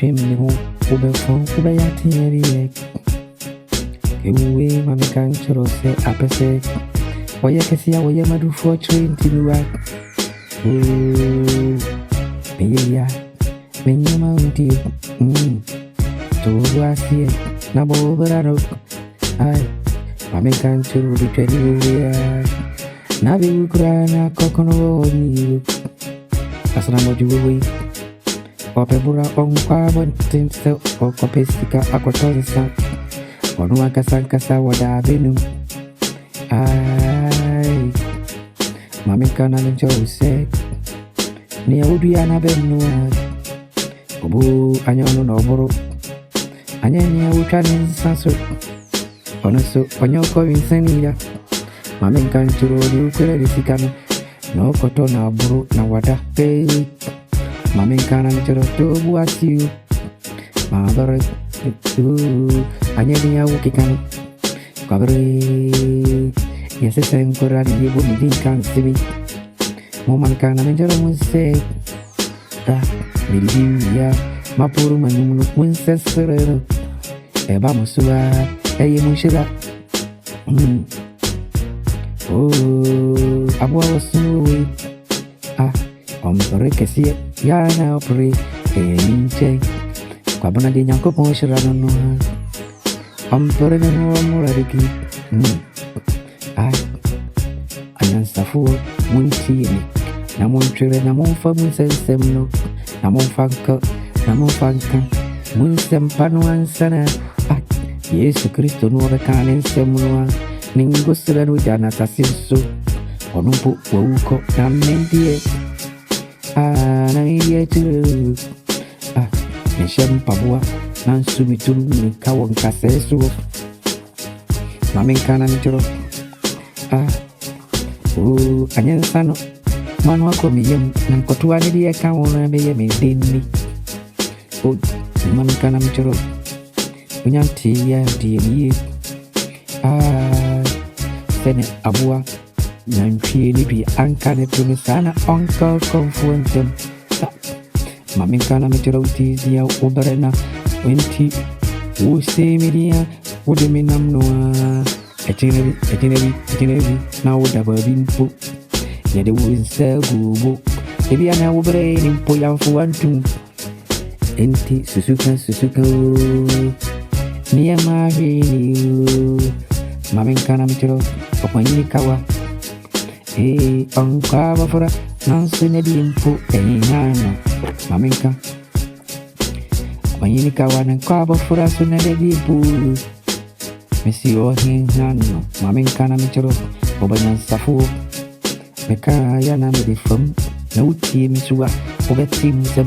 Pim me home, Uber phone, Uber yatty, Ewe, Mammy can't say, Upper say, why you can see how you might do for train to the right. Yeah, when you mount you, to us here, number over I know. Mammy can't be 20 years. Now we cry, now coconut on you. As an amount you will. Opebura on carbon tints or copestica aquatosa or no Akasankasa would have been. Ay, Mammy Canan Joe said, near Udiana Benua, Obu, Anyon Oboro, Anyanya Utan Sanso, Onoso, Onyoko in Senia, Mammy can't you credit Sicano, no cotton, Buru, Nawata, pay. Mammy can't do what you, Mother, Anyanya Wukikan, Cabri, yes, the same Koran, you wouldn't can't see me. Woman can I say, Milia, Mapuruman, Winchester, Ebamusua, Eyamushira. Oh, I was so Rekesi, Yana Opry, Minche, Quabana de Yanko Shirano, Moriki. I answer for Munchi, Namon Tree, Namon Famus and Semno, Namon Fanka, Namon Fanka, Munsem Panuan Sana, Yes, Christo Nova Can and Semua, Ningusuran with an assassin, Onupo, Woko, Namendi. Na yetu Nishem Pabua Nansumitu Kawon Kasesu Mammy Kana Mitro Anyansano Manwako Miyam Nankotuani Kawon Mayame Dini Mammy Kana Mitro Unyanti Yadi Sene Abua Nanchi Libi Ankane Tumisana Uncle Confuentem Mammy Kana Meteoroti Dia Uberena Wenti Usi Media Udeminam Noa Itinerary now would have been put Yet the wooden cell book Maybe I now brain in Poyan for one too Enti Susuka Near Marie Mammy Kana Metero Opanikawa Uncover for a non-sunny input, Nana, Maminka. Mayinika one and cover for us on a pool. Monsieur Nano, Maminkana Mitro, Obayan Safu, Mekayana from no team to over teams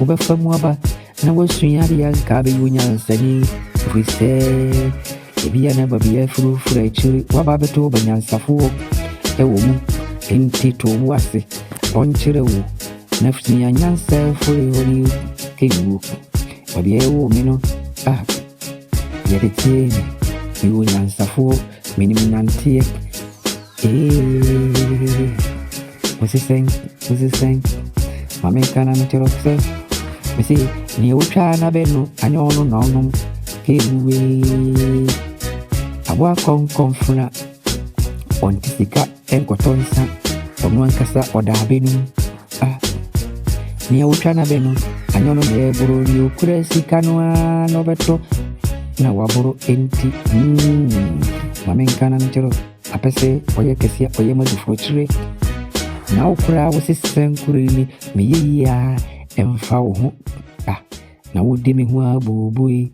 over from Waba, and I was Suyaria, Kabi Union, Sani, we say, if you never be a fruit for a chili, Wabato, Banyan Safu. A woman in Tito Wasi, on Chirewu, Nefti and Yansa for you, King Wook, or the woman, yet it's you will answer for minimum antique. What's he saying? Mammy Kana Meteoroxa, we see, New China Beno, and no, King I walk on confront. Ontisika enkotonsa omwankasa odabenu niya uchana benu anyono neburu ni ukuresi no beto na waburu enti Mammy Kana Mitro apese oye kesia oye madufochire na ukura wosisenkurini miyiya emfa wo ho na wodi me ho abubui